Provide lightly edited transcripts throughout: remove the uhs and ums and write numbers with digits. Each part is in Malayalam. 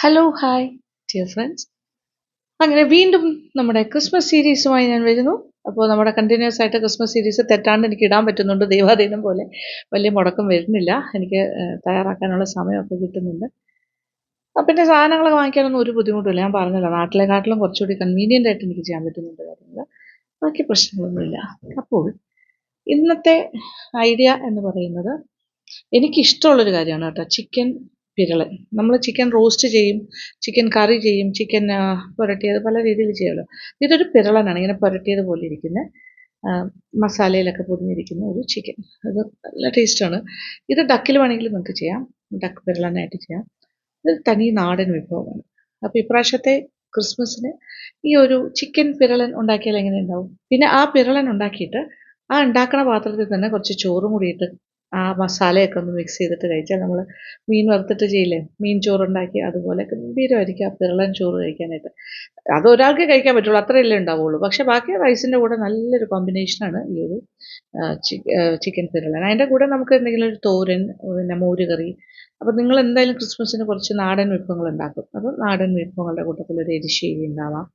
Hello hi dear friends. അങ്ങനെ വീണ്ടും നമ്മുടെ ക്രിസ്മസ് സീരീസുമായി ഞാൻ വരുന്നു. അപ്പോൾ നമ്മുടെ കണ്ടിന്യൂസ് ആയിട്ട് ക്രിസ്മസ് സീരീസ് തെറ്റാണ്ട് എനിക്ക് ഇടാൻ പറ്റുന്നുണ്ട്. ദൈവാധീനം പോലെ വലിയ മുടക്കം വരുന്നില്ല. എനിക്ക് തയ്യാറാക്കാനുള്ള സമയമൊക്കെ കിട്ടുന്നുണ്ട്. പിന്നെ സാധനങ്ങളൊക്കെ വാങ്ങിക്കാനൊന്നും ഒരു ബുദ്ധിമുട്ടില്ല. ഞാൻ പറഞ്ഞല്ലോ, നാട്ടിലെക്കാട്ടിലും കുറച്ചുകൂടി കൺവീനിയൻ്റ് ആയിട്ട് എനിക്ക് ചെയ്യാൻ പറ്റുന്നുണ്ട് കാര്യങ്ങൾ. ബാക്കി പ്രശ്നങ്ങളൊന്നുമില്ല. അപ്പോൾ ഇന്നത്തെ ഐഡിയ എന്ന് പറയുന്നത് എനിക്കിഷ്ടമുള്ളൊരു കാര്യമാണ് കേട്ടോ. ചിക്കൻ പിരളൻ. നമ്മൾ ചിക്കൻ റോസ്റ്റ് ചെയ്യും, ചിക്കൻ കറി ചെയ്യും, ചിക്കൻ പുരട്ടിയത് പല രീതിയിൽ ചെയ്യുമല്ലോ. ഇതൊരു പിരളനാണ്, ഇങ്ങനെ പുരട്ടിയത് പോലെ ഇരിക്കുന്ന മസാലയിലൊക്കെ പൊതിഞ്ഞിരിക്കുന്ന ഒരു ചിക്കൻ. അത് നല്ല ടേസ്റ്റാണ്. ഇത് ഡക്കിൽ വേണമെങ്കിൽ നമുക്ക് ചെയ്യാം, ഡക്ക് പിരളനായിട്ട് ചെയ്യാം. ഇത് തനി നാടൻ വിഭവമാണ്. അപ്പോൾ ഇപ്രാവശ്യത്തെ ക്രിസ്മസിന് ഈ ഒരു ചിക്കൻ പിരളൻ ഉണ്ടാക്കിയാൽ എങ്ങനെ ഉണ്ടാവും? പിന്നെ ആ പിരളൻ ഉണ്ടാക്കിയിട്ട് ആ ഉണ്ടാക്കണ പാത്രത്തിൽ തന്നെ കുറച്ച് ചോറും കൂടി ഇട്ട് ആ മസാലയൊക്കെ ഒന്ന് മിക്സ് ചെയ്തിട്ട് കഴിച്ചാൽ, നമ്മൾ മീൻ വറുത്തിട്ട് ചെയ്യില്ലേ, മീൻ ചോറുണ്ടാക്കി അതുപോലെ ഗംഭീരമായിരിക്കും ആ പിരളൻ ചോറ് കഴിക്കാനായിട്ട്. അത് ഒരാൾക്ക് കഴിക്കാൻ പറ്റുള്ളൂ, അത്രയല്ലേ ഉണ്ടാവുള്ളൂ. പക്ഷെ ബാക്കി റൈസിൻ്റെ കൂടെ നല്ലൊരു കോമ്പിനേഷനാണ് ഈ ഒരു ചിക്കൻ പിരളൻ. അതിൻ്റെ കൂടെ നമുക്ക് എന്തെങ്കിലും ഒരു തോരൻ, പിന്നെ മോരുകറി. അപ്പോൾ നിങ്ങൾ എന്തായാലും ക്രിസ്മസിന് കുറച്ച് നാടൻ വിഭവങ്ങൾ ഉണ്ടാക്കും. അപ്പോൾ നാടൻ വിഭവങ്ങളുടെ കൂട്ടത്തിൽ ഒരു എരിശ്ശേരി ഉണ്ടാവാം.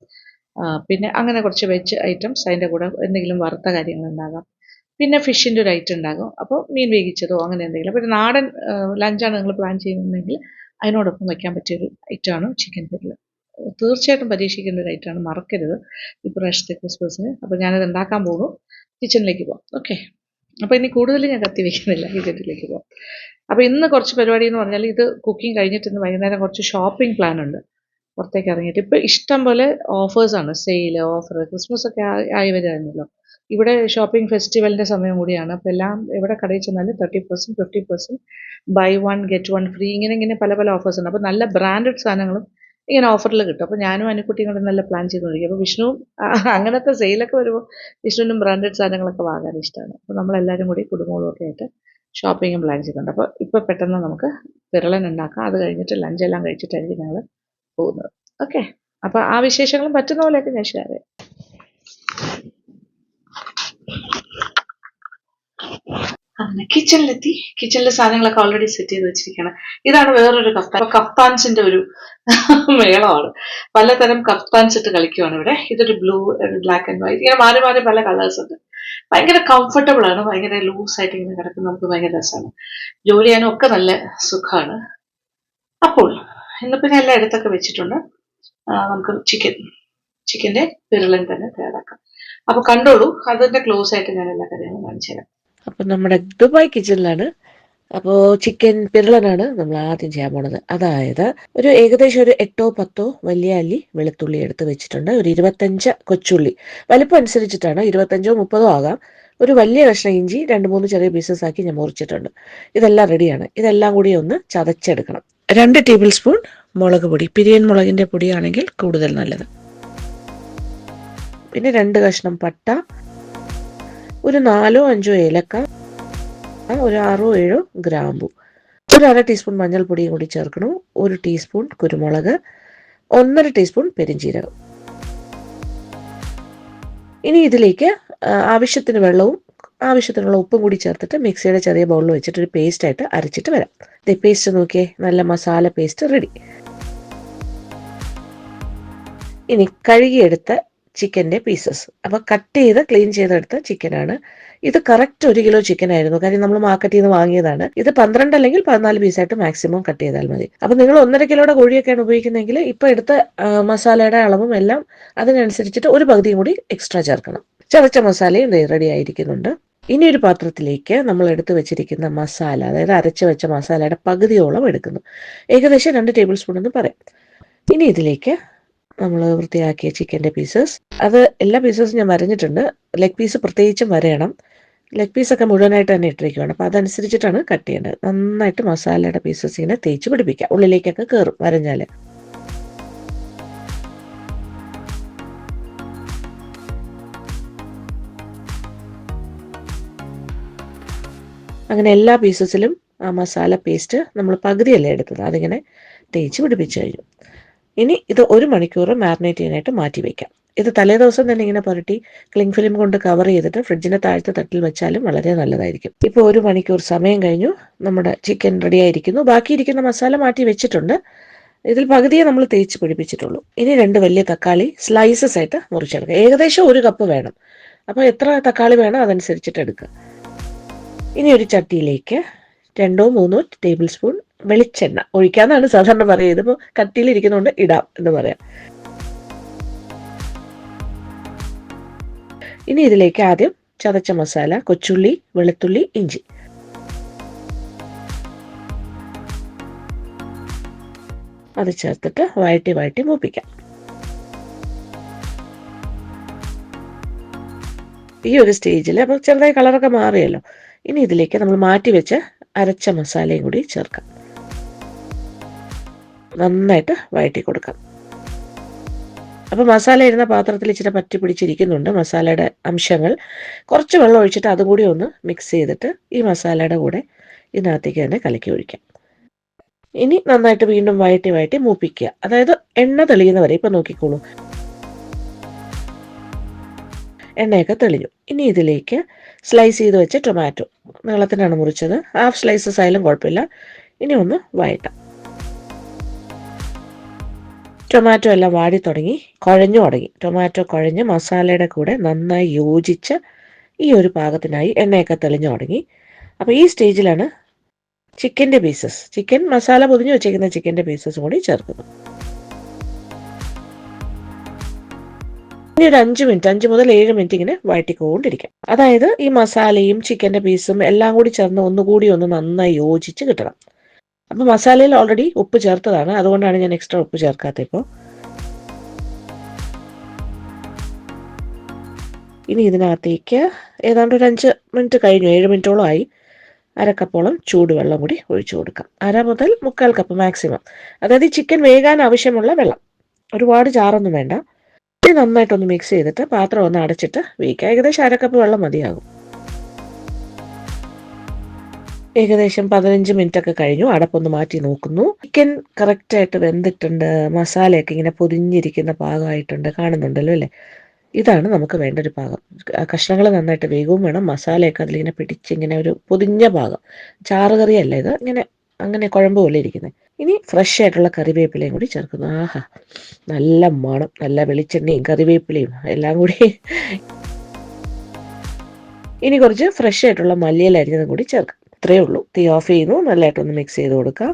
പിന്നെ അങ്ങനെ കുറച്ച് വെജ് ഐറ്റംസ് അതിൻ്റെ കൂടെ എന്തെങ്കിലും വറുത്ത കാര്യങ്ങൾ ഉണ്ടാകാം. പിന്നെ ഫിഷിൻ്റെ ഒരു ഐറ്റം ഉണ്ടാകും. അപ്പോൾ മീൻ വേവിച്ചതോ അങ്ങനെ എന്തെങ്കിലും. അപ്പോൾ ഒരു നാടൻ ലഞ്ചാണ് നിങ്ങൾ പ്ലാൻ ചെയ്യുന്നതെങ്കിൽ അതിനോടൊപ്പം വയ്ക്കാൻ പറ്റിയൊരു ഐറ്റമാണ് ചിക്കൻ പിരളൻ. തീർച്ചയായിട്ടും പരീക്ഷിക്കേണ്ട ഒരു ഐറ്റമാണ്, മറക്കരുത് ഇപ്രാവശ്യത്തെ ക്രിസ്മസിന്. അപ്പോൾ ഞാനത് ഉണ്ടാക്കാൻ പോകുന്നു. കിച്ചണിലേക്ക് പോകാം. ഓക്കെ. അപ്പോൾ ഇനി കൂടുതൽ ഞാൻ കത്തി വയ്ക്കുന്നില്ല, കിച്ചണിലേക്ക് പോകാം. അപ്പോൾ ഇന്ന് കുറച്ച് പരിപാടി എന്ന് പറഞ്ഞാൽ, ഇത് കുക്കിംഗ് കഴിഞ്ഞിട്ട് ഇന്ന് വൈകുന്നേരം കുറച്ച് ഷോപ്പിംഗ് പ്ലാൻ ഉണ്ട്. പുറത്തേക്ക് ഇറങ്ങിയിട്ട് ഇപ്പോൾ ഇഷ്ടം പോലെ ഓഫേഴ്സാണ്, സെയിൽ ഓഫർ. ക്രിസ്മസ് ഒക്കെ ആയി വരുമായിരുന്നല്ലോ. ഇവിടെ ഷോപ്പിംഗ് ഫെസ്റ്റിവലിൻ്റെ സമയം കൂടിയാണ്. അപ്പോൾ എല്ലാം എവിടെ കടയിൽ ചെന്നാലും 30%, 50%, buy one get one free, ഇങ്ങനെ പല പല ഓഫേഴ്സ് ഉണ്ട്. അപ്പോൾ നല്ല ബ്രാൻഡഡ് സാധനങ്ങളും ഇങ്ങനെ ഓഫറിൽ കിട്ടും. അപ്പോൾ ഞാനും അനുക്കുട്ടിയും കൂടെ നല്ല പ്ലാൻ ചെയ്തുകൊണ്ടിരിക്കും. അപ്പോൾ വിഷ്ണുവും അങ്ങനത്തെ സെയിലൊക്കെ വരുമ്പോൾ വിഷ്ണുവിനും ബ്രാൻഡഡ് സാധനങ്ങളൊക്കെ വാങ്ങാൻ ഇഷ്ടമാണ്. അപ്പോൾ നമ്മളെല്ലാവരും കൂടി കുടുംബങ്ങളൊക്കെ ആയിട്ട് ഷോപ്പിങ്ങും പ്ലാൻ ചെയ്തിട്ടുണ്ട്. അപ്പോൾ ഇപ്പോൾ പെട്ടെന്ന് നമുക്ക് പിരളൻ ഉണ്ടാക്കാം. അത് കഴിഞ്ഞിട്ട് ലഞ്ചെല്ലാം കഴിച്ചിട്ടായിരിക്കും ഞങ്ങൾ പോകുന്നത്. ഓക്കെ. അപ്പോൾ ആ വിശേഷങ്ങളും പറ്റുന്ന പോലെയൊക്കെ ഞാൻ ഷെയർ ചെയ്യാം. അങ്ങനെ കിച്ചണിലെത്തി. കിച്ചണിലെ സാധനങ്ങളൊക്കെ ഓൾറെഡി സെറ്റ് ചെയ്ത് വെച്ചിരിക്കുകയാണ്. ഇതാണ് വേറൊരു കഫ്താൻ. അപ്പൊ കഫ്താൻസിന്റെ ഒരു മേളമാണ്. പലതരം കഫ്താൻസ് ഇട്ട് കളിക്കുവാണ് ഇവിടെ. ഇതൊരു ബ്ലൂ, ബ്ലാക്ക് ആൻഡ് വൈറ്റ്, ഇങ്ങനെ മാറി മാറി പല കളേഴ്സ് ഉണ്ട്. ഭയങ്കര കംഫർട്ടബിൾ ആണ്, ഭയങ്കര ലൂസായിട്ട് ഇങ്ങനെ കിടക്കും. നമുക്ക് ഭയങ്കര രസമാണ്, ജോലി ചെയ്യാനും ഒക്കെ നല്ല സുഖമാണ്. അപ്പോൾ ഇന്നിപ്പോൾ ഞാൻ എല്ലാം എടുത്തൊക്കെ വെച്ചിട്ടുണ്ട്. നമുക്ക് ചിക്കൻ്റെ പിരളൻ തന്നെ തയ്യാറാക്കാം. അപ്പോൾ കണ്ടോളൂ, അതിൻ്റെ ക്ലോസ് ആയിട്ട് ഞാൻ എല്ലാ കാര്യങ്ങളും കാണിച്ചു തരാം. അപ്പം നമ്മുടെ ദുബായ് കിച്ചണിലാണ്. അപ്പോൾ ചിക്കൻ പിരളനാണ് നമ്മൾ ആദ്യം ചെയ്യാൻ പോണത്. അതായത് ഏകദേശം ഒരു 8-10 വലിയ അല്ലി വെളുത്തുള്ളി എടുത്ത് വെച്ചിട്ടുണ്ട്. ഒരു 25 കൊച്ചുള്ളി, വലിപ്പം അനുസരിച്ചിട്ടാണ്, 25-30 ആകാം. ഒരു വലിയ കഷ്ണം ഇഞ്ചി 2-3 ചെറിയ പീസസ് ആക്കി ഞാൻ മുറിച്ചിട്ടുണ്ട്. ഇതെല്ലാം റെഡിയാണ്. ഇതെല്ലാം കൂടി ഒന്ന് ചതച്ചെടുക്കണം. 2 ടേബിൾ സ്പൂൺ മുളക് പൊടി, പിരിയൻ മുളകിന്റെ പൊടിയാണെങ്കിൽ കൂടുതൽ നല്ലത്. പിന്നെ 2 കഷ്ണം പട്ട, ഒരു 4-5 ഏലക്ക, ഒരു 6-7 ഗ്രാമ്പു, ഒരു 1/2 ടീസ്പൂൺ മഞ്ഞൾപ്പൊടിയും കൂടി ചേർക്കണം. 1 ടീസ്പൂൺ കുരുമുളക്, 1/2 ടീസ്പൂൺ പെരിഞ്ജീരകം. ഇനി ഇതിലേക്ക് ആവശ്യത്തിന് വെള്ളവും ആവശ്യത്തിനുള്ള ഉപ്പും കൂടി ചേർത്തിട്ട് മിക്സിയുടെ ചെറിയ ബൗളിൽ വെച്ചിട്ട് ഒരു പേസ്റ്റ് ആയിട്ട് അരച്ചിട്ട് വരാം. പേസ്റ്റ് നോക്കിയേ, നല്ല മസാല പേസ്റ്റ് റെഡി. ഇനി കഴുകിയെടുത്ത ചിക്കൻ്റെ പീസസ്, അപ്പോൾ കട്ട് ചെയ്ത് ക്ലീൻ ചെയ്തെടുത്ത ചിക്കനാണ് ഇത്. കറക്റ്റ് 1 കിലോ ചിക്കൻ ആയിരുന്നു, കാര്യം നമ്മൾ മാർക്കറ്റിൽ നിന്ന് വാങ്ങിയതാണ്. ഇത് 12 അല്ലെങ്കിൽ 14 പീസായിട്ട് മാക്സിമം കട്ട് ചെയ്താൽ മതി. അപ്പോൾ നിങ്ങൾ 1.5 കിലോയുടെ കോഴിയൊക്കെയാണ് ഉപയോഗിക്കുന്നതെങ്കിൽ ഇപ്പോൾ എടുത്ത മസാലയുടെ അളവും എല്ലാം അതിനനുസരിച്ചിട്ട് ഒരു പകുതിയും കൂടി എക്സ്ട്രാ ചേർക്കണം. ചതച്ച മസാലയും റെഡി ആയിരിക്കുന്നുണ്ട്. ഇനി ഒരു പാത്രത്തിലേക്ക് നമ്മൾ എടുത്തു വെച്ചിരിക്കുന്ന മസാല, അതായത് അരച്ച് വെച്ച മസാലയുടെ പകുതിയോളം എടുക്കുന്നു. ഏകദേശം 2 ടേബിൾ സ്പൂൺ എന്ന് പറയാം. ഇനി ഇതിലേക്ക് നമ്മൾ വൃത്തിയാക്കിയ ചിക്കൻ്റെ പീസസ്, അത് എല്ലാ പീസസും ഞാൻ വരഞ്ഞിട്ടുണ്ട്. ലെഗ് പീസ് പ്രത്യേകിച്ചും വരയണം. ലെഗ് പീസൊക്കെ മുഴുവനായിട്ട് തന്നെ ഇട്ടിരിക്കുകയാണ്, അപ്പോൾ അതനുസരിച്ചിട്ടാണ് കട്ട് ചെയ്യേണ്ടത്. നന്നായിട്ട് മസാലയുടെ പീസസ് ഇങ്ങനെ തേച്ച് പിടിപ്പിക്കുക, ഉള്ളിലേക്കൊക്കെ കയറും വരഞ്ഞാൽ. അങ്ങനെ എല്ലാ പീസസിലും ആ മസാല പേസ്റ്റ് നമ്മൾ പകുതിയല്ലേ എടുത്തത്, അതിങ്ങനെ തേച്ച് പിടിപ്പിച്ചു കഴിഞ്ഞു. ഇനി ഇത് 1 മണിക്കൂർ മാരിനേറ്റ് ചെയ്യാനായിട്ട് മാറ്റി വയ്ക്കാം. ഇത് തലേദിവസം തന്നെ ഇങ്ങനെ പുരട്ടി ക്ലിംഗ് ഫിലിം കൊണ്ട് കവർ ചെയ്തിട്ട് ഫ്രിഡ്ജിന്റെ താഴത്തെ തട്ടിൽ വെച്ചാലും വളരെ നല്ലതായിരിക്കും. ഇപ്പോൾ 1 മണിക്കൂർ സമയം കഴിഞ്ഞു, നമ്മുടെ ചിക്കൻ റെഡി ആയിരിക്കുന്നു. ബാക്കിയിരിക്കുന്ന മസാല മാറ്റി വെച്ചിട്ടുണ്ട്. ഇതിൽ പകുതിയെ നമ്മൾ തേച്ച് പിടിപ്പിച്ചിട്ടുള്ളൂ. ഇനി 2 വലിയ തക്കാളി സ്ലൈസസ് ആയിട്ട് മുറിച്ചെടുക്കുക. ഏകദേശം 1 കപ്പ് വേണം. അപ്പോൾ എത്ര തക്കാളി വേണം അതനുസരിച്ചിട്ട് എടുക്കുക. ഇനി ഒരു ചട്ടിയിലേക്ക് 2-3 ടേബിൾ സ്പൂൺ വെളിച്ചെണ്ണ ഒഴിക്കാന്നാണ് സാധാരണ പറയുക. ഇതിപ്പോൾ കട്ടിയിലിരിക്കുന്നതുകൊണ്ട് ഇടാം എന്ന് പറയാം. ഇനി ഇതിലേക്ക് ആദ്യം ചതച്ച മസാല, കൊച്ചുള്ളി, വെളുത്തുള്ളി, ഇഞ്ചി അത് ചേർത്തിട്ട് വഴറ്റി മൂപ്പിക്കാം. ഈ ഒരു സ്റ്റേജിൽ അപ്പോൾ ചെറുതായി കളറൊക്കെ മാറിയല്ലോ. ഇനി ഇതിലേക്ക് നമ്മൾ മാറ്റി വെച്ച് അരച്ച മസാലയും കൂടി ചേർക്കാം. നന്നായിട്ട് വഴറ്റി കൊടുക്കാം. അപ്പോൾ മസാല ഇരുന്ന പാത്രത്തിൽ ഇച്ചിരി പറ്റി പിടിച്ചിരിക്കുന്നുണ്ട്. മസാലയുടെ അംശങ്ങൾ കുറച്ച് വെള്ളം ഒഴിച്ചിട്ട് അതും കൂടി ഒന്ന് മിക്സ് ചെയ്തിട്ട് ഈ മസാലയുടെ കൂടെ ഇതിനകത്തേക്ക് തന്നെ കലക്കി ഒഴിക്കാം. ഇനി നന്നായിട്ട് വീണ്ടും വഴറ്റി മൂപ്പിക്കുക. അതായത് എണ്ണ തെളിയുന്നവരെ. ഇപ്പം നോക്കിക്കോളൂ, എണ്ണയൊക്കെ തെളിഞ്ഞു. ഇനി ഇതിലേക്ക് സ്ലൈസ് ചെയ്ത് വെച്ച ടൊമാറ്റോ നീളത്തിനാണ് മുറിച്ചത്. ഹാഫ് സ്ലൈസസ് ആയാലും കുഴപ്പമില്ല. ഇനി ഒന്ന് വഴറ്റാം. ടൊമാറ്റോ എല്ലാം വാടി തുടങ്ങി, കുഴഞ്ഞു തുടങ്ങി. ടൊമാറ്റോ കുഴഞ്ഞ് മസാലയുടെ കൂടെ നന്നായി യോജിച്ച് ഈ ഒരു പാകത്തിനായി എണ്ണയൊക്കെ തെളിഞ്ഞു തുടങ്ങി. അപ്പോൾ ഈ സ്റ്റേജിലാണ് ചിക്കൻ മസാല പൊതിഞ്ഞ് വെച്ചേക്കുന്ന ചിക്കൻ്റെ പീസസും കൂടി ചേർക്കുന്നു. ഇനി ഒരു 5 മുതൽ 7 മിനിറ്റ് ഇങ്ങനെ വഴറ്റിക്കൊണ്ടിരിക്കാം. അതായത് ഈ മസാലയും ചിക്കൻ്റെ പീസും എല്ലാം കൂടി ചേർന്ന് ഒന്നുകൂടി ഒന്ന് നന്നായി യോജിച്ച് കിട്ടണം. അപ്പോൾ മസാലയിൽ ഓൾറെഡി ഉപ്പ് ചേർത്തതാണ്, അതുകൊണ്ടാണ് ഞാൻ എക്സ്ട്രാ ഉപ്പ് ചേർക്കാത്തത്. ഇപ്പോൾ ഇനി ഇതിനകത്തേക്ക് ഏതാണ്ട് ഒരു 5 മിനിറ്റ് കഴിഞ്ഞു, 7 മിനിറ്റോളം ആയി. 1/2 കപ്പോളം ചൂടുവെള്ളം കൂടി ഒഴിച്ചു കൊടുക്കാം. 1/2 മുതൽ 3/4 കപ്പ് മാക്സിമം. അതായത് ഈ ചിക്കൻ വേകാൻ ആവശ്യമുള്ള വെള്ളം, ഒരുപാട് ചാറൊന്നും വേണ്ട. ഇത് നന്നായിട്ടൊന്ന് മിക്സ് ചെയ്തിട്ട് പാത്രം ഒന്ന് അടച്ചിട്ട് വേവിക്കുക. ഏകദേശം 1/2 കപ്പ് വെള്ളം മതിയാകും. ഏകദേശം 15 മിനിറ്റ് ഒക്കെ കഴിഞ്ഞു. അടപ്പൊന്ന് മാറ്റി നോക്കുന്നു. ചിക്കൻ കറക്റ്റായിട്ട് വെന്തിട്ടുണ്ട്. മസാലയൊക്കെ ഇങ്ങനെ പൊതിഞ്ഞിരിക്കുന്ന പാകമായിട്ടുണ്ട്. കാണുന്നുണ്ടല്ലോ അല്ലേ? ഇതാണ് നമുക്ക് വേണ്ട ഒരു പാകം. കഷ്ണങ്ങൾ നന്നായിട്ട് വേഗവും വേണം. മസാലയൊക്കെ അതിലിങ്ങനെ പിടിച്ചിങ്ങനെ ഒരു പൊതിഞ്ഞ പാകം. ചാറുകറിയല്ല ഇത്, ഇങ്ങനെ അങ്ങനെ കുഴമ്പ് പോലെ ഇരിക്കുന്നത്. ഇനി ഫ്രഷ് ആയിട്ടുള്ള കറിവേപ്പിലയും കൂടി ചേർക്കുന്നു. ആഹാ, നല്ല മണം, നല്ല വെളിച്ചെണ്ണയും കറിവേപ്പിലയും എല്ലാം കൂടി. ഇനി കുറച്ച് ഫ്രഷ് ആയിട്ടുള്ള മല്ലിയില അരിഞ്ഞതും കൂടി ചേർക്കാം. ഇത്രയേ ഉള്ളൂ. തീ ഓഫ് ചെയ്യുന്നു. നല്ലതായിട്ടൊന്ന് മിക്സ് ചെയ്ത് കൊടുക്കാം.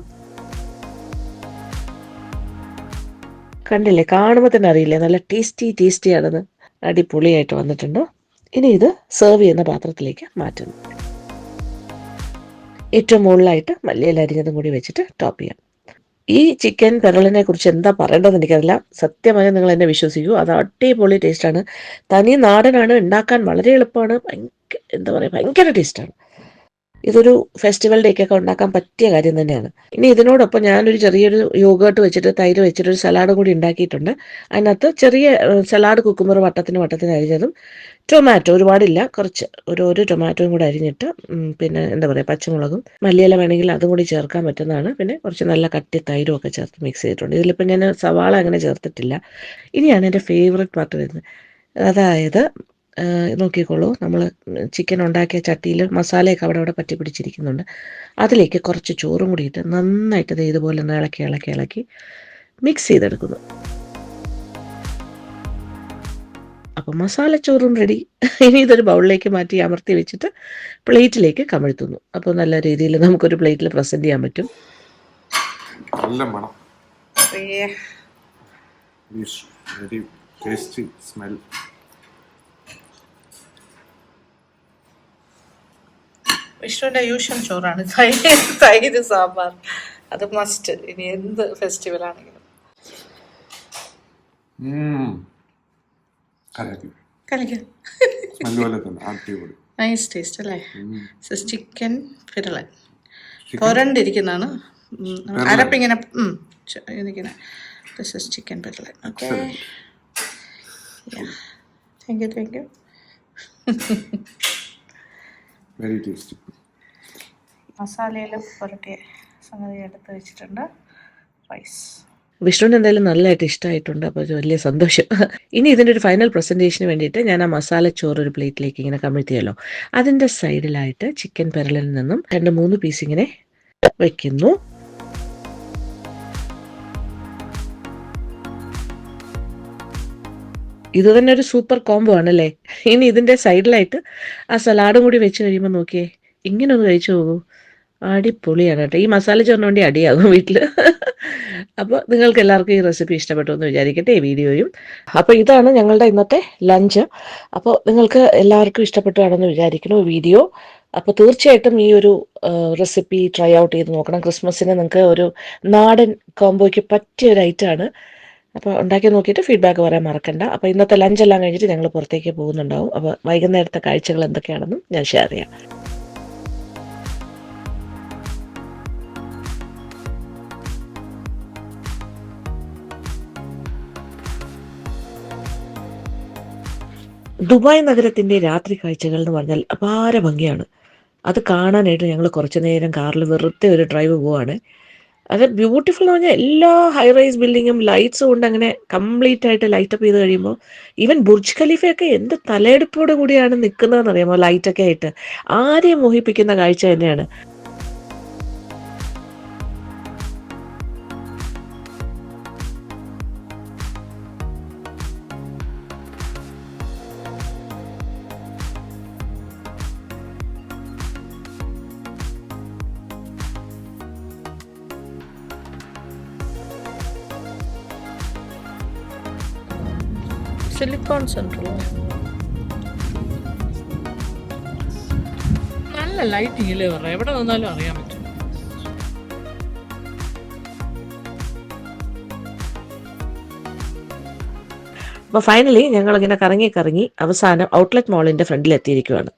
കണ്ടില്ലേ, കാണുമ്പോൾ തന്നെ അറിയില്ലേ നല്ല ടേസ്റ്റി ആണെന്ന്. അടിപൊളിയായിട്ട് വന്നിട്ടുണ്ട്. ഇനി ഇത് സെർവ് ചെയ്യുന്ന പാത്രത്തിലേക്ക് മാറ്റുന്നു. ഏറ്റവും മുകളിലായിട്ട് മല്ലിയില അരിഞ്ഞതും കൂടി വെച്ചിട്ട് ടോപ്പ് ചെയ്യാം. ഈ ചിക്കൻ പെരളിനെ കുറിച്ച് എന്താ പറയേണ്ടതെന്ന് എനിക്കറിയില്ല. സത്യമായി നിങ്ങൾ എന്നെ വിശ്വസിക്കൂ, അത് അടിപൊളി ടേസ്റ്റാണ്. തനി നാടനാണ്, ഉണ്ടാക്കാൻ വളരെ എളുപ്പമാണ്. ഭയങ്കര ടേസ്റ്റാണ്. ഇതൊരു ഫെസ്റ്റിവൽ ഡേക്കൊക്കെ ഉണ്ടാക്കാൻ പറ്റിയ കാര്യം തന്നെയാണ്. ഇനി ഇതിനോടൊപ്പം ഞാനൊരു ചെറിയൊരു യോഗേർട്ട് വെച്ചിട്ട് തൈര് വെച്ചിട്ടൊരു സലാഡ് കൂടി ഉണ്ടാക്കിയിട്ടുണ്ട്. അതിനകത്ത് ചെറിയ സലാഡ് കുക്കുമ്പർ വട്ടത്തിന് അരിഞ്ഞതും ടൊമാറ്റോ ഒരുപാടില്ല, കുറച്ച് ഒരു ടൊമാറ്റോയും കൂടി അരിഞ്ഞിട്ട് പിന്നെ പച്ചമുളകും മല്ലിയില വേണമെങ്കിൽ അതും കൂടി ചേർക്കാൻ പറ്റുന്നതാണ്. പിന്നെ കുറച്ച് നല്ല കട്ടി തൈരും ഒക്കെ ചേർത്ത് മിക്സ് ചെയ്തിട്ടുണ്ട്. ഇതിലിപ്പോൾ ഞാൻ സവാള അങ്ങനെ ചേർത്തിട്ടില്ല. ഇനിയാണ് എൻ്റെ ഫേവറേറ്റ് പാർട്ട് വരുന്നത്. അതായത് നോക്കിക്കോളൂ, നമ്മൾ ചിക്കൻ ഉണ്ടാക്കിയ ചട്ടിയിൽ മസാലയൊക്കെ അവിടെ പറ്റി പിടിച്ചിരിക്കുന്നുണ്ട്. അതിലേക്ക് കുറച്ച് ചോറും കൂടി ഇട്ട് നന്നായിട്ട് ഇതുപോലെ ഒന്ന് ഇളക്കി മിക്സ് ചെയ്തെടുക്കുന്നു. അപ്പോൾ മസാലച്ചോറും റെഡി. ഇനി ഇതൊരു ബൗളിലേക്ക് മാറ്റി അമർത്തി വെച്ചിട്ട് പ്ലേറ്റിലേക്ക് കമഴ്ത്തുന്നു. അപ്പോൾ നല്ല രീതിയിൽ നമുക്കൊരു പ്ലേറ്റിൽ പ്രസൻറ്റ് ചെയ്യാൻ പറ്റും. നല്ല മണം, വെരി ടേസ്റ്റി സ്മെൽ. വിഷ്ണുവിൻ്റെ യൂഷ്വൽ ചോറാണ്. തൈര് സാമ്പാർ അത് മസ്റ്റ്. ഇനി എന്ത് ഫെസ്റ്റിവൽ ആണെങ്കിലും നൈസ് ടേസ്റ്റ് അല്ലേ? ചിക്കൻ പിരളൻ പുരണ്ടിരിക്കുന്നതാണ്. അരപ്പിങ്ങനെ ഇരിക്കുന്ന ചിക്കൻ പിരളൻ. Okay, thank you. Very tasty. മസാലയിലും പുരട്ടിയ സംഗതി എടുത്ത് വെച്ചിട്ടുണ്ട്. റൈസ് വിഷ്ണുവിന് എന്തായാലും നല്ലതായിട്ട് ഇഷ്ടമായിട്ടുണ്ട്. അപ്പോൾ വലിയ സന്തോഷം. ഇനി ഇതിൻ്റെ ഒരു ഫൈനൽ പ്രസൻറ്റേഷന് വേണ്ടിയിട്ട് ഞാൻ ആ മസാല ചോറ് ഒരു പ്ലേറ്റിലേക്ക് ഇങ്ങനെ കമഴ്ത്തിയല്ലോ, അതിൻ്റെ സൈഡിലായിട്ട് ചിക്കൻ പെരളിൽ നിന്നും 2-3 പീസ് ഇങ്ങനെ വയ്ക്കുന്നു. ഇത് തന്നെ ഒരു സൂപ്പർ കോംബോ ആണല്ലേ. ഇനി ഇതിൻ്റെ സൈഡിലായിട്ട് ആ സലാഡും കൂടി വെച്ച് കഴിയുമ്പോൾ നോക്കിയേ, ഇങ്ങനെ ഒന്ന് കഴിച്ചു പോകൂ. അടിപൊളിയാണ് കേട്ടോ. ഈ മസാല ചോറിന് വേണ്ടി അടിയാകും വീട്ടിൽ. അപ്പോൾ നിങ്ങൾക്ക് എല്ലാവർക്കും ഈ റെസിപ്പി ഇഷ്ടപ്പെട്ടു എന്ന് വിചാരിക്കട്ടെ, ഈ വീഡിയോയും. അപ്പോൾ ഇതാണ് ഞങ്ങളുടെ ഇന്നത്തെ ലഞ്ച്. അപ്പോൾ നിങ്ങൾക്ക് എല്ലാവർക്കും ഇഷ്ടപ്പെട്ടാണെന്ന് വിചാരിക്കുന്നു വീഡിയോ. അപ്പോൾ തീർച്ചയായിട്ടും ഈ ഒരു റെസിപ്പി ട്രൈ ഔട്ട് ചെയ്ത് നോക്കണം. ക്രിസ്മസിന് നിങ്ങൾക്ക് ഒരു നാടൻ കോംബോയ്ക്ക് പറ്റിയ ഒരു ഐറ്റമാണ്. അപ്പോൾ ഉണ്ടാക്കി നോക്കിയിട്ട് ഫീഡ്ബാക്ക് പറയാൻ മറക്കണ്ട. അപ്പോൾ ഇന്നത്തെ ലഞ്ചെല്ലാം കഴിഞ്ഞിട്ട് ഞങ്ങൾ പുറത്തേക്ക് പോകുന്നുണ്ടാവും. അപ്പോൾ വൈകുന്നേരത്തെ കാഴ്ചകൾ എന്തൊക്കെയാണെന്നും ഞാൻ ഷെയർ ചെയ്യാം. ദുബായ് നഗരത്തിൻ്റെ രാത്രി കാഴ്ചകൾ എന്ന് പറഞ്ഞാൽ അപാര ഭംഗിയാണ്. അത് കാണാനായിട്ട് ഞങ്ങൾ കുറച്ച് നേരം കാറിൽ വെറുതെ ഒരു ഡ്രൈവ് പോവാണ്. അത് ബ്യൂട്ടിഫുൾ എന്ന് പറഞ്ഞാൽ എല്ലാ ഹൈ റൈസ് ബിൽഡിങ്ങും ലൈറ്റ്സ് കൊണ്ട് അങ്ങനെ കംപ്ലീറ്റ് ആയിട്ട് ലൈറ്റപ്പ് ചെയ്ത് കഴിയുമ്പോൾ ഈവൻ ബുർജ് ഖലീഫയൊക്കെ എന്ത് തലയെടുപ്പോട് കൂടിയാണ് നിൽക്കുന്നതെന്ന് അറിയാമോ, ലൈറ്റൊക്കെ ആയിട്ട്. ആരെയും മോഹിപ്പിക്കുന്ന കാഴ്ച തന്നെയാണ്. സിലിക്കോൺ സെൻട്രൽ നല്ല ലൈറ്റിങ്ങില് പറയാം, എവിടെ നിന്നാലും അറിയാൻ പറ്റും. അപ്പോൾ ഫൈനലി ഞങ്ങളിങ്ങനെ കറങ്ങി അവസാനം ഔട്ട്ലെറ്റ് മോളിൻ്റെ ഫ്രണ്ടിൽ എത്തിയിരിക്കുകയാണ്.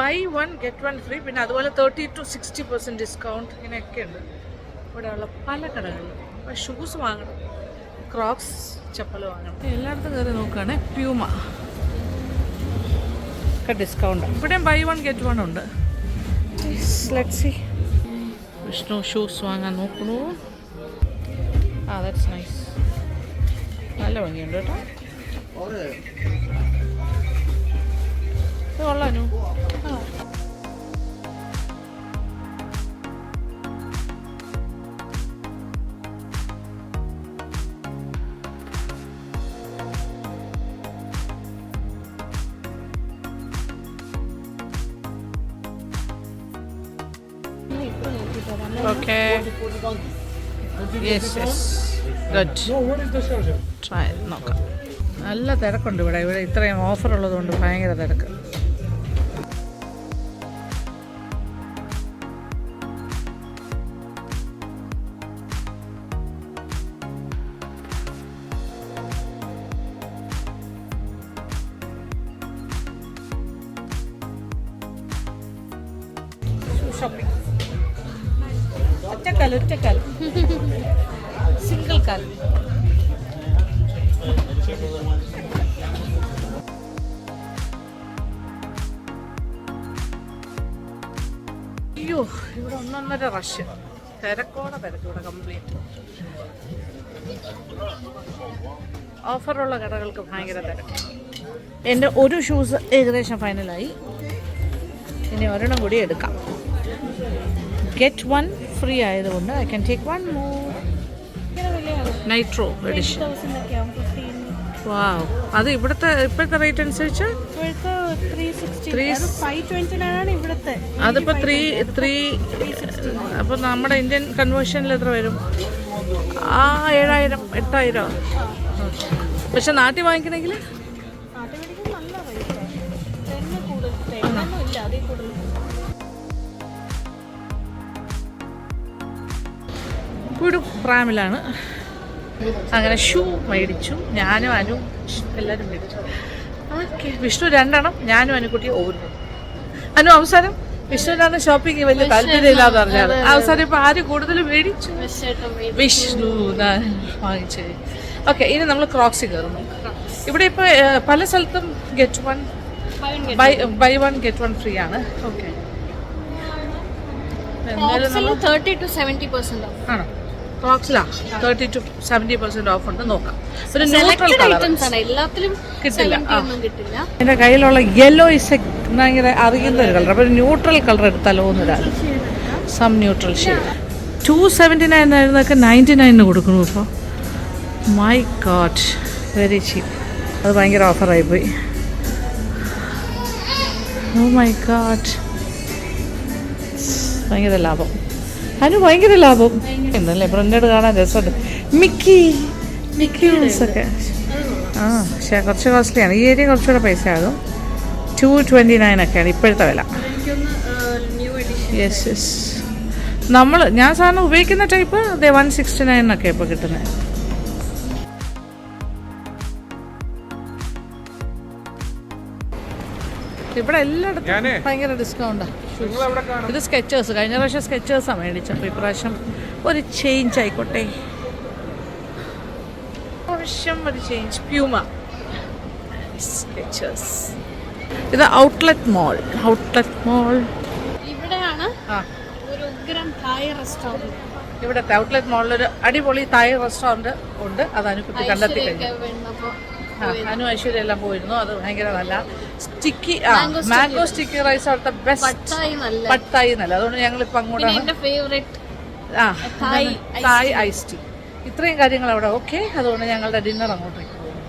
ബൈ 1 get 1 ഫ്രീ, പിന്നെ അതുപോലെ 30 to 60% ഡിസ്കൗണ്ട് ഇങ്ങനെയൊക്കെ ഉണ്ട് ഇവിടെയുള്ള പല കടകളിലും. അപ്പോൾ ഷൂസ് വാങ്ങണം, ക്രോക്സ് ചപ്പൽ വാങ്ങണം. എല്ലായിടത്തും കയറി നോക്കുകയാണെ പ്യൂമ ഒക്കെ ഡിസ്കൗണ്ട്. ഇവിടെയും ബൈ 1 get 1 ഉണ്ട്. Let's see. വിഷ്ണു ഷൂസ് വാങ്ങാൻ നോക്കണു. That's nice. നല്ല ഭംഗിയുണ്ട് കേട്ടോ. കൊള്ളാനു. Okay. Yes. Good. Try നോക്കാം. നല്ല തിരക്കുണ്ട് ഇവിടെ. ഇത്രയും ഓഫർ ഉള്ളതുകൊണ്ട് ഭയങ്കര തിരക്ക്. ഷോപ്പിംഗ് ഒറ്റക്കാൽ സിംഗിൾ കാൽ. അയ്യോ, ഇവിടെ ഒന്നൊന്നര റഷ്, തിരക്ക് ഇവിടെ കംപ്ലീറ്റ്. ഓഫറുള്ള കടകൾക്ക് ഭയങ്കര തിരക്ക്. എൻ്റെ ഒരു ഷൂസ് ഏകദേശം ഫൈനലായി. ഇനി ഒരെണ്ണം കൂടി എടുക്കാം. ഗെറ്റ് 1 ഫ്രീ ആയതുകൊണ്ട് I can take 1 more. Nitro edition. Wow. അത് ഇപ്പോഴത്തെ റേറ്റ് അനുസരിച്ച് അതിപ്പോൾ 3 അപ്പോൾ നമ്മുടെ ഇന്ത്യൻ കൺവേർഷനിൽ എത്ര വരും? 7,000 8,000. പക്ഷെ നാട്ടിൽ വാങ്ങിക്കണമെങ്കിൽ ഒരു പ്രാമിലാണ്. അങ്ങനെ ഷൂ മേടിച്ചു. ഞാനും അനു എല്ലാവരും മേടിച്ചു. ഓക്കെ. വിഷ്ണു 2 എണ്ണം, ഞാനും അനുക്കുട്ടി ഓരോ. അനു അവസാനം വിഷ്ണുവിനാണ് ഷോപ്പിംഗ് വലിയ താല്പര്യമില്ലാന്ന് പറഞ്ഞാണ്. അവസാനം ഇപ്പം ആര് കൂടുതൽ മേടിച്ചു? വിഷ്ണു വാങ്ങിച്ചു. ഓക്കെ. ഇനി നമ്മൾ ക്രോക്സിൽ കയറുന്നു. ഇവിടെ ഇപ്പോൾ പല സ്ഥലത്തും ഗെറ്റ് 1 ബൈ 1 get 1 ഫ്രീ ആണ്. ഓക്കെ. 30 to 70% off. ആണോ? ക്രോക്സിലാ 30 to 70% ഓഫ് ഉണ്ട്. നോക്കാം. ഒരു ന്യൂട്രൽ കളർ എല്ലാത്തിലും കിട്ടില്ല. കിട്ടില്ല. എൻ്റെ കയ്യിലുള്ള യെല്ലോ ഇസ് എ ഭയങ്കര അറിയുന്ന ഒരു കളർ. അപ്പോൾ ഒരു ന്യൂട്രൽ കളർ എടുത്താലോ എന്നൊരാൾ സം ന്യൂട്രൽ ഷെയ്ഡ്. 279 ആയിരുന്നൊക്കെ 99 കൊടുക്കണു ഇപ്പോൾ. My God, very cheap. അത് ഭയങ്കര ഓഫറായിപ്പോയി. ഓ മൈ ഗോഡ്, ഭയങ്കര ലാഭം. അതിന് ഭയങ്കര ലാഭം എന്നല്ലേ. പ്രിൻ്റഡ് കാണാൻ രസമുണ്ട്. മിക്കി ഒക്കെ ആ, പക്ഷേ കുറച്ച് കോസ്റ്റ്ലിയാണ്. ഈ ഏരിയ കുറച്ചുകൂടെ പൈസ ആകും. 229 ഒക്കെയാണ് ഇപ്പോഴത്തെ വില. Yes yes. ഞാൻ സാധനം ഉപയോഗിക്കുന്ന ടൈപ്പ് 169 ഒക്കെ ഇപ്പോൾ കിട്ടുന്നത്. ഇവിടെ എല്ലായിടത്തും ഭയങ്കര ഡിസ്കൗണ്ടാണ്. ഇത് സ്കെച്ചേഴ്സ്. കഴിഞ്ഞ പ്രാവശ്യം സ്കെച്ചേഴ്സാണ് മേടിച്ചത്. അപ്പോൾ ഇപ്രാവശ്യം ഒരു ചേഞ്ച് ആയിക്കോട്ടെ. ആവശ്യം ഒരു ചേഞ്ച്. Puma Skechers. ഇത് ഔട്ട്ലെറ്റ് മോൾ. ഇവിടെയാണ് ഒരു ഉഗ്രം തായ് റെസ്റ്റോറൻറ്റ്. ഇവിടുത്തെ ഔട്ട്ലെറ്റ് മോളിലൊരു അടിപൊളി തായ് റെസ്റ്റോറൻറ്റ് ഉണ്ട്. അത് അനുക്കുട്ടി കണ്ടെത്തി കഴിഞ്ഞു. അനു ഐശ്വര്യ എല്ലാം പോയിരുന്നു. അത് ഭയങ്കര നല്ല സ്റ്റിക്കി മാംഗോ സ്റ്റിക്കി റൈസ് അവിടുത്തെ ബെസ്റ്റ്. പട്ടായി നല്ല. അതുകൊണ്ട് ഞങ്ങളിപ്പോൾ അങ്ങോട്ടാണ്. തായ് ഐസ് ടീ. ഇത്രയും കാര്യങ്ങൾ അവിടെ ഓക്കെ. അതുകൊണ്ട് ഞങ്ങളുടെ ഡിന്നർ അങ്ങോട്ടേക്ക് പോകും.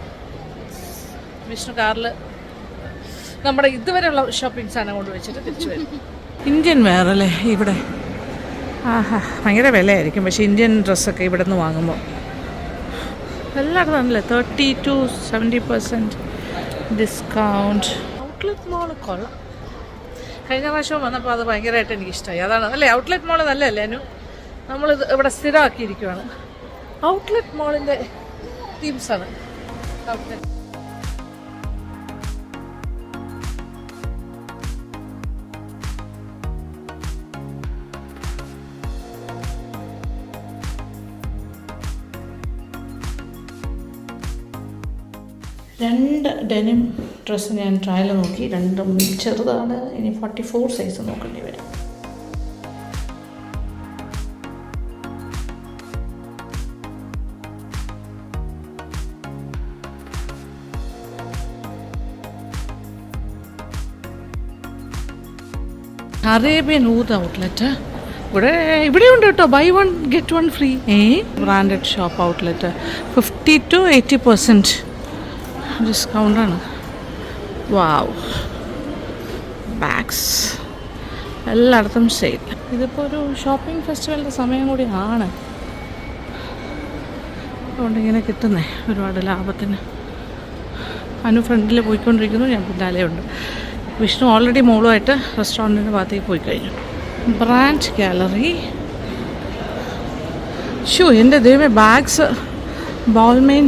വിഷ്ണു കാറിൽ നമ്മുടെ ഇതുവരെയുള്ള ഷോപ്പിംഗ് സാധനം കൊണ്ട് വെച്ചിട്ട് തിരിച്ചു വരും. ഇന്ത്യൻ വേറല്ലേ ഇവിടെ. ആഹാ, ഭയങ്കര വിലയായിരിക്കും. പക്ഷേ ഇന്ത്യൻ ഡ്രസ്സൊക്കെ ഇവിടെ നിന്ന് വാങ്ങുമ്പോൾ എല്ലായിടത്തും ആണല്ലേ 30 to 70% ഡിസ്കൗണ്ട്. ഔട്ട്ലെറ്റ് മോൾ കൊള്ളാം. കഴിഞ്ഞ പ്രാവശ്യം വന്നപ്പോൾ അത് ഭയങ്കരമായിട്ട് എനിക്കിഷ്ടമായി. അതാണ് അല്ലേ, ഔട്ട്ലെറ്റ് മോൾ നല്ലതല്ലേ അനു? നമ്മളിത് ഇവിടെ സ്ഥിരമാക്കിയിരിക്കുകയാണ്. ഔട്ട്ലെറ്റ് മോളിൻ്റെ തീംസാണ് ഔട്ട്ലെറ്റ്. രണ്ട് ഡെനിം ഡ്രസ്സ് ഞാൻ ട്രയൽ നോക്കി. രണ്ടും ചെറുതാണ്. ഇനി 44 സൈസ് നോക്കേണ്ടി വരും. അറേബ്യൻ ഊത് ഔട്ട്ലെറ്റ് ഇവിടെയുണ്ട് കേട്ടോ. Buy 1 get 1 free. Branded shop outlet 50 to 80% ഡിസ്കൗണ്ടാണ്. വാവ്. ബാഗ്സ് എല്ലായിടത്തും സെയിൽ. ഇതിപ്പോൾ ഒരു ഷോപ്പിംഗ് ഫെസ്റ്റിവലിൻ്റെ സമയം കൂടി ആണ്. അതുകൊണ്ട് ഇങ്ങനെ കിട്ടുന്നേ ഒരുപാട് ലാഭത്തിന്. അനു ഫ്രണ്ടിൽ പോയിക്കൊണ്ടിരിക്കുന്നു, ഞാൻ പിന്നാലെ ഉണ്ട്. വിഷ്ണു ഓൾറെഡി മോളുമായിട്ട് റെസ്റ്റോറൻറ്റിൻ്റെ ഭാഗത്തേക്ക് പോയി കഴിഞ്ഞു. Brand gallery. എൻ്റെ ദൈവമേ, ബാഗ്സ് ബോൾമെയിൻ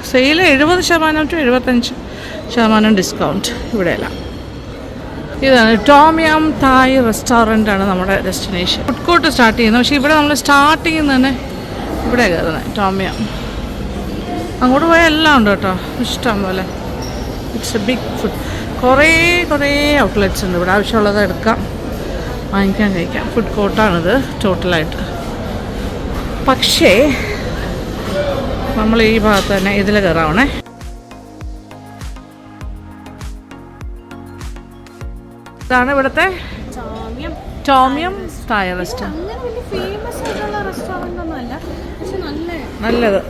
സെയിൽ 70% to 75% ഡിസ്കൗണ്ട് ഇവിടെയെല്ലാം. ഇതാണ് ടോമിയം തായ് റെസ്റ്റോറൻ്റാണ് നമ്മുടെ ഡെസ്റ്റിനേഷൻ. ഫുഡ് കോർട്ട് സ്റ്റാർട്ട് ചെയ്യുന്നത്. പക്ഷേ ഇവിടെ നമ്മൾ സ്റ്റാർട്ടിങ്ങിൽ നിന്ന് തന്നെ ഇവിടെ കയറുന്നത് ടോമിയം. അങ്ങോട്ട് പോയാൽ എല്ലാം ഉണ്ട് കേട്ടോ, ഇഷ്ടം പോലെ. It's a big food. കുറേ ഔട്ട്ലെറ്റ്സ് ഉണ്ട് ഇവിടെ. ആവശ്യമുള്ളത് എടുക്കാം, വാങ്ങിക്കാൻ, കഴിക്കാം. ഫുഡ് കോർട്ടാണിത് ടോട്ടലായിട്ട്. പക്ഷേ നമ്മൾ ഈ ഭാഗത്ത് തന്നെ ഇതിൽ കയറാവണേ. ഇതാണ് ഇവിടുത്തെ ടോമിയം തായ് റെസ്റ്റോറൻറ്റ്.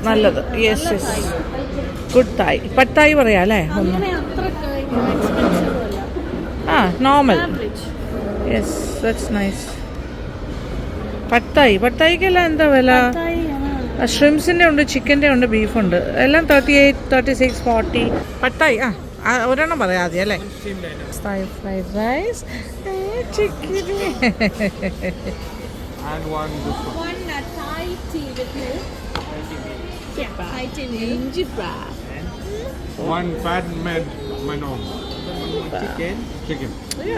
നല്ലത്. യെസ്. Good Thai. പട്ടായി പറയാം അല്ലേ? നോർമൽ. Yes, that's nice. പട്ടായിക്കെല്ലാം എന്താ വില? ഷ്രിംസിൻ്റെ ഉണ്ട്, ചിക്കൻ്റെ ഉണ്ട്, ബീഫുണ്ട്. എല്ലാം 38, 36, 40. പട്ടായി ഒരെണ്ണം പറയാം ആദ്യം അല്ലേ? Fried rice, chicken.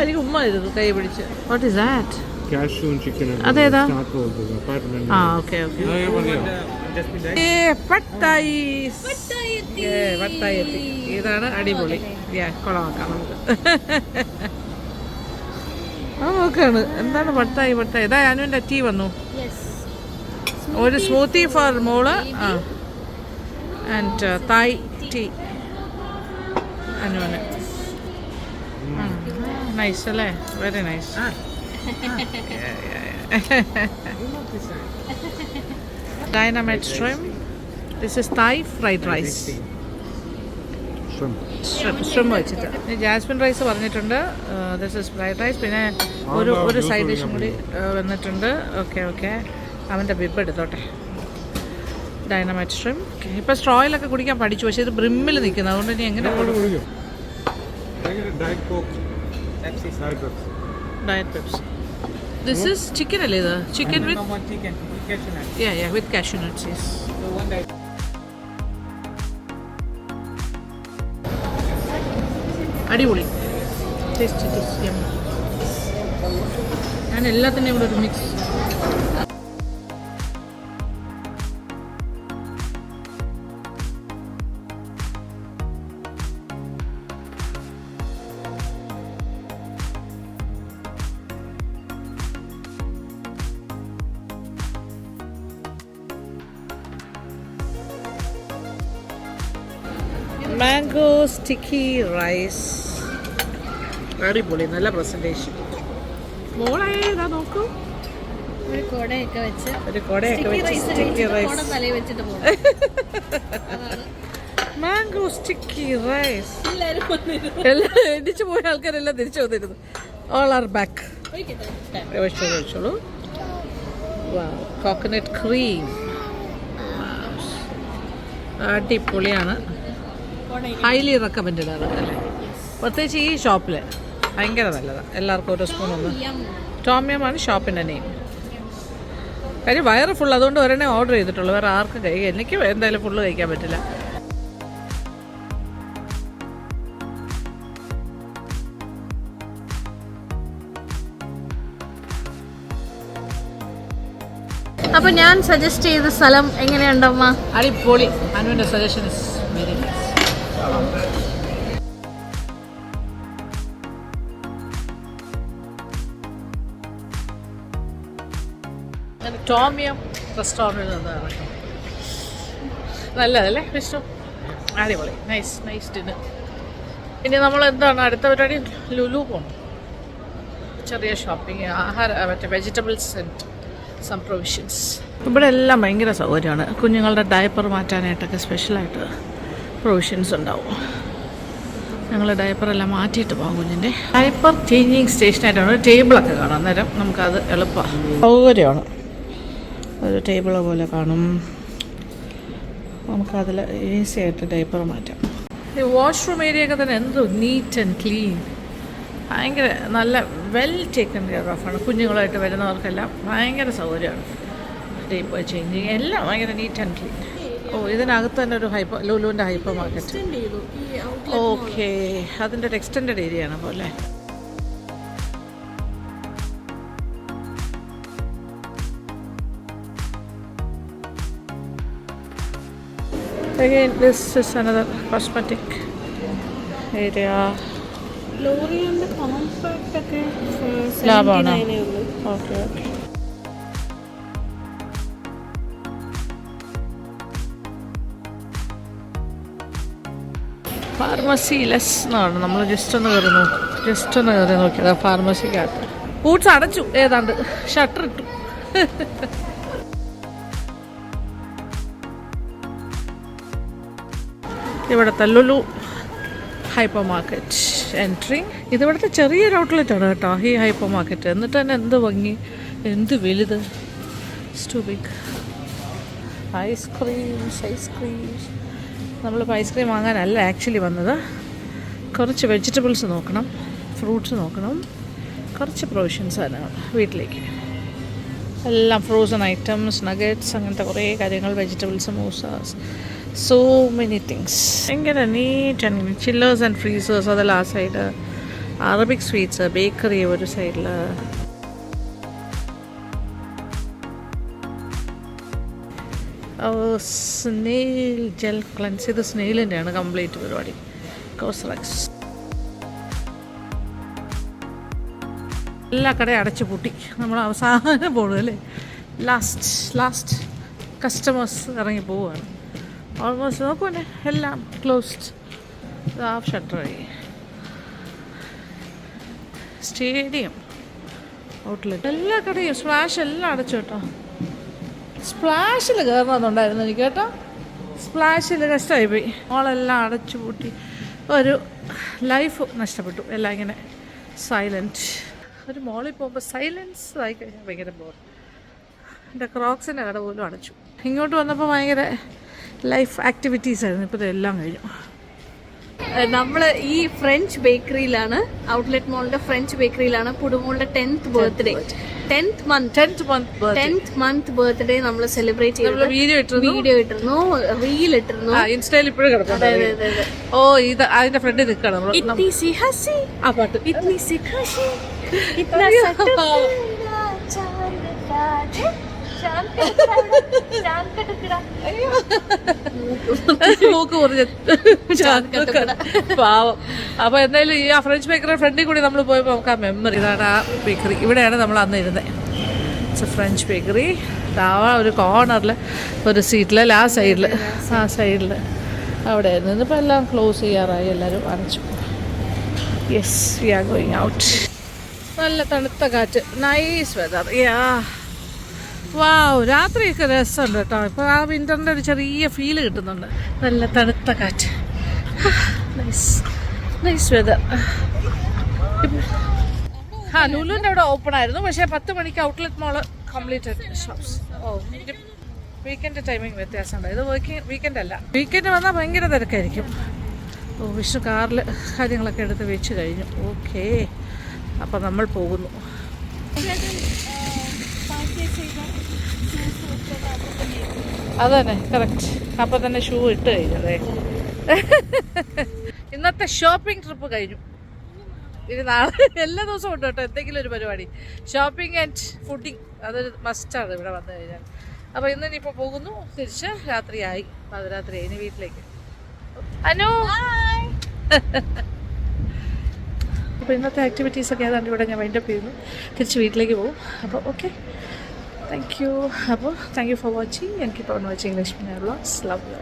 എനിക്ക് ഉമ്മ ചെയ്തത് കൈ പിടിച്ച്. What is that? അതേതാ? ഓക്കെ. പട്ടായി എത്തി. ഇതാണ് അടിപൊളി. കുളമാക്കാം നമുക്ക്. നോക്കാണ് എന്താണ് പട്ടായി. ഇതാ അനുവിൻ്റെ ടീ വന്നു. ഒരു സ്മൂത്തി ഫോർ മോള് ആൻഡ് തായ് ടീ അനുവിന്. നൈസ് അല്ലേ? Very nice. Dynamite shrimp. This is Thai fried rice. Shrimp വെച്ചിട്ട്. ജാസ്മിൻ റൈസ് പറഞ്ഞിട്ടുണ്ട്. This is fried rice. പിന്നെ ഒരു സൈഡ് ഡിഷും കൂടി വന്നിട്ടുണ്ട്. ഓക്കെ അവൻ്റെ ബിബ് എടുത്തോട്ടെ. Dynamite shrimp. ഇപ്പം സ്ട്രോയിലൊക്കെ കുടിക്കാൻ പഠിച്ചു, പക്ഷേ ഇത് ബ്രിമ്മിൽ നിൽക്കുന്നത്, അതുകൊണ്ട് ഇനി എങ്ങനെ കൊടുക്കും? Diet Pepsi. This is chicken അല്ലേ ഇത്? ചിക്കൻ വിത്ത് കാഷ്യൂ നട്ട്സ്. യെസ്. അടിപൊളി. ഞാൻ എല്ലാത്തിൻ്റെയും കൂടെ ഒരു മിക്സ്. Mango sticky rice. അടിപൊളി, നല്ല പ്രസൻറ്റേഷൻ. മോളെ ഇതാ നോക്കൂ, ഒരു കൊടയൊക്കെ വെച്ച് സ്റ്റിക്കി റൈസ്. തലയിൽ വെച്ചിട്ട് പോകും. Mango sticky rice. എല്ലാവരും വന്നിരുന്നു. എല്ലാം എടിച്ചു പോയ ആൾക്കാരെല്ലാം തിരിച്ചു വന്നിരുന്നു. All are back. ഒഴിച്ചോളൂ. കോക്കനട്ട് ക്രീം അടിപൊളിയാണ്. ഹൈലി റെക്കമെൻഡഡ് ആണ് അല്ലേ? പ്രത്യേകിച്ച് ഈ ഷോപ്പിൽ ഭയങ്കര നല്ലതാണ്. എല്ലാവർക്കും ഒരു സ്പൂൺ ഒന്ന്. ടോമിയമാണ് ഷോപ്പിൻ്റെ നെയിം. കാര്യം വയറ് ഫുൾ, അതുകൊണ്ട് ഒരെണ്ണേ ഓർഡർ ചെയ്തിട്ടുള്ളൂ. വേറെ ആർക്കും കഴിക്കാം. എനിക്ക് എന്തായാലും ഫുള്ള് കഴിക്കാൻ പറ്റില്ല. അപ്പൊ ഞാൻ സജസ്റ്റ് ചെയ്ത സ്ഥലം എങ്ങനെയുണ്ടമ്മ? അടിപൊളി. അനുവിൻ്റെ suggestion is very nice. Tom Yum റെസ്റ്റോറൻറ്റിൽ നിന്നാണ്. നല്ലതല്ലേ വിഷ്ണു? അടിപൊളി. Nice dinner. ഇനി നമ്മൾ എന്താണ് അടുത്ത പരിപാടി? ലുലു പോകണം. ചെറിയ ഷോപ്പിംഗ്, മറ്റേ വെജിറ്റബിൾസ് ആൻഡ് സം പ്രൊവിഷൻസ്. ഇവിടെ എല്ലാം ഭയങ്കര സൗകര്യമാണ്. കുഞ്ഞുങ്ങളുടെ ഡയപ്പർ മാറ്റാനായിട്ടൊക്കെ സ്പെഷ്യലായിട്ട് പ്രൊവിഷൻസ് ഉണ്ടാവും. ഞങ്ങൾ ഡയപ്പറെല്ലാം മാറ്റിയിട്ട് പോകും. കുഞ്ഞിൻ്റെ ഡയപ്പർ ചേഞ്ചിങ് സ്റ്റേഷനായിട്ടാണ്. ഒരു ടേബിളൊക്കെ കാണാം. അന്നേരം നമുക്കത് എളുപ്പമാണ്, സൗകര്യമാണ്. ഒരു ടേബിൾ പോലെ കാണും. നമുക്കതിൽ ഈസി ആയിട്ട് ഡയപ്പർ മാറ്റാം. ഈ വാഷ്റൂം ഏരിയ ഒക്കെ തന്നെ എന്ത് നീറ്റ് ആൻഡ് ക്ലീൻ. ഭയങ്കര നല്ല വെൽ ടേക്കൺ കെയർ ഓഫാണ്. കുഞ്ഞുങ്ങളായിട്ട് വരുന്നവർക്കെല്ലാം ഭയങ്കര സൗകര്യമാണ്. ഡയപ്പർ ചേഞ്ചിങ് എല്ലാം ഭയങ്കര നീറ്റ് ആൻഡ് ക്ലീൻ. ഇതിനകത്ത് തന്നെ ഒരു ലുലുവിൻ്റെ ഹൈപ്പർ മാർക്കറ്റ്. ഓക്കെ, അതിൻ്റെ ഒരു എക്സ്റ്റെൻഡഡ് ഏരിയ ആണ് അപ്പോൾ അല്ലേ? Again, this is another cosmetic area. ലോറിയുടെ കോമ്പാക്ട് ഒക്കെ ലാഭമാണോ? 79 ഉള്ളൂ. ഓക്കെ. ഫാർമസി ലെസ് എന്നാണ്. നമ്മൾ ജസ്റ്റ് ഒന്ന് കയറി നോക്കിയതാ ഫാർമസിക്കകത്ത്. ബൂട്ട്സ് അടച്ചു, ഏതാണ്ട് ഷട്ടർ ഇട്ടു. ഇവിടുത്തെ ലുലു ഹൈപ്പർ മാർക്കറ്റ് എൻട്രി. ഇതിവിടുത്തെ ചെറിയൊരു ഔട്ട്ലെറ്റാണ് കേട്ടോ ഈ ഹൈപ്പർ മാർക്കറ്റ്. എന്നിട്ട് തന്നെ എന്ത് ഭംഗി, എന്ത് വലുത്. Too big. ഐസ്ക്രീംസ്. നമ്മളിപ്പോൾ ഐസ്ക്രീം വാങ്ങാനല്ല ആക്ച്വലി വന്നത്. കുറച്ച് വെജിറ്റബിൾസ് നോക്കണം, ഫ്രൂട്ട്സ് നോക്കണം, കുറച്ച് പ്രൊവിഷൻസാണ് വീട്ടിലേക്ക്. എല്ലാം ഫ്രോസൺ ഐറ്റംസ്, നഗറ്റ്സ്, അങ്ങനത്തെ കുറേ കാര്യങ്ങൾ, വെജിറ്റബിൾസ്, മൂസാസ്, സോ മെനി തിങ്സ്. ഭയങ്കര neat and chillers and freezers അതെല്ലാം ആ സൈഡ്. അറബിക് സ്വീറ്റ്സ്, ബേക്കറി ഒരു സൈഡിൽ. Snail gel cleanse. ഇത് സ്നെയിലിൻ്റെയാണ് കംപ്ലീറ്റ് പരിപാടി. കോസ്റക്സ്. എല്ലാ കടയും അടച്ചു പൂട്ടി. നമ്മൾ അവസാനം പോകണം അല്ലേ? ലാസ്റ്റ് കസ്റ്റമേഴ്സ് ഇറങ്ങി പോവുകയാണ്. ഓൾമോസ്റ്റ് നോക്കുമല്ലേ, എല്ലാം ക്ലോസ്ഡ്. ഹാഫ് ഷട്ടറായി. സ്റ്റേഡിയം ഔട്ട്ലെറ്റ് എല്ലാ കടയും സ്പ്ലാഷ് എല്ലാം അടച്ചു കേട്ടോ. സ്പ്ലാഷിൽ കയറണമെന്നുണ്ടായിരുന്നു എനിക്ക് കേട്ടോ. സ്പ്ലാഷിൽ കഷ്ടമായിപ്പോയി. മോളെല്ലാം അടച്ചു പൂട്ടി. ഒരു ലൈഫ് നഷ്ടപ്പെട്ടു. എല്ലാം ഇങ്ങനെ സൈലൻറ്റ്. ഒരു മോളിൽ പോകുമ്പോൾ സൈലൻസ് ആയി കഴിഞ്ഞാൽ ഭയങ്കര ബോർ. എൻ്റെ ക്രോക്സിൻ്റെ കട പോലും അടച്ചു. ഇങ്ങോട്ട് വന്നപ്പോൾ ഭയങ്കര ലൈഫ് ആക്ടിവിറ്റീസ് ആയിരുന്നു. ഇപ്പോൾ ഇതെല്ലാം കഴിഞ്ഞു. നമ്മൾ ഈ ഫ്രഞ്ച് ബേക്കറിയിലാണ്, ഔട്ട്ലെറ്റ് മോളിന്റെ ഫ്രഞ്ച് ബേക്കറിയിലാണ് പുടുമോളുടെ 10th birthday. 10th month birthday നമ്മൾ സെലിബ്രേറ്റ് ചെയ്തു. വീഡിയോ ഇട്ടിരുന്നു, റീൽ ഇട്ടിരുന്നു. ഇൻസ്റ്റയിൽ ഇപ്പോഴും കിടക്കും. ഓ ഇത് അതിന്റെ ഫ്രണ്ടിൽ നിൽക്കണം. ആ പാട്ട് പാവം. അപ്പൊ എന്തായാലും ഈ ആ ഫ്രഞ്ച് ബേക്കറി ഫ്രണ്ടിൽ കൂടി നമ്മൾ പോയപ്പോൾ നമുക്ക് ആ മെമ്മറി. ഇതാണ് ആ ബേക്കറി. ഇവിടെയാണ് നമ്മൾ അന്ന് ഇരുന്നത്. It's a French bakery. താവാ ഒരു കോർണറിൽ ഒരു സീറ്റിൽ ആ സൈഡിൽ അവിടെ ആയിരുന്നു. ഇന്നിപ്പോൾ എല്ലാം ക്ലോസ് ചെയ്യാറായി, എല്ലാവരും അടച്ചു. Yes, we are going out. നല്ല തണുത്ത കാറ്റ്, നൈസ് വെതർ. വാവ്, രാത്രിയൊക്കെ രസമുണ്ട് കേട്ടോ. ഇപ്പോൾ ആ വിൻ്ററിൻ്റെ ഒരു ചെറിയ ഫീല് കിട്ടുന്നുണ്ട്. നല്ല തണുത്ത കാറ്റ്, നൈസ് വെതർ. ലുലുവിൻ്റെ അവിടെ ഓപ്പൺ ആയിരുന്നു, പക്ഷേ 10 മണിക്ക് ഔട്ട്ലെറ്റ് മോള് കംപ്ലീറ്റഡ് ഷോപ്സ്. വീക്കെൻഡ് ടൈമിങ് വ്യത്യാസമുണ്ട്. ഇത് വീക്കെൻഡ് അല്ല. വീക്കെൻഡ് വന്നാൽ ഭയങ്കര തിരക്കായിരിക്കും. വിഷ്ണു കാറിൽ കാര്യങ്ങളൊക്കെ എടുത്ത് വെച്ച് കഴിഞ്ഞു. ഓക്കേ, അപ്പം നമ്മൾ പോകുന്നു. അതന്നെ കറക്റ്റ്. അപ്പം തന്നെ ഷൂ ഇട്ട് കഴിഞ്ഞതേ. ഇന്നത്തെ ഷോപ്പിംഗ് ട്രിപ്പ് കഴിഞ്ഞു. ഇനി നാളെ എല്ലാ ദിവസവും ഉണ്ട് കേട്ടോ എന്തെങ്കിലും ഒരു പരിപാടി. ഷോപ്പിംഗ് ആൻഡ് ഫുഡിങ് അതൊരു മസ്റ്റാണ് ഇവിടെ വന്നു കഴിഞ്ഞാൽ. അപ്പോൾ ഇന്നിപ്പോൾ പോകുന്നു. തിരിച്ച് രാത്രിയായി, പാതിരാത്രിയായി. ഇനി വീട്ടിലേക്ക്. അനു അപ്പോൾ ഇന്നത്തെ ആക്ടിവിറ്റീസൊക്കെ ഏതാണ്ട് ഇവിടെ ഞാൻ വൈൻഡപ്പ് ചെയ്യുന്നു. തിരിച്ച് വീട്ടിലേക്ക് പോകും. അപ്പോൾ ഓക്കെ, താങ്ക് യു. അപ്പോൾ thank you for watching. And keep on watching Lakshmi vlogs. Love you.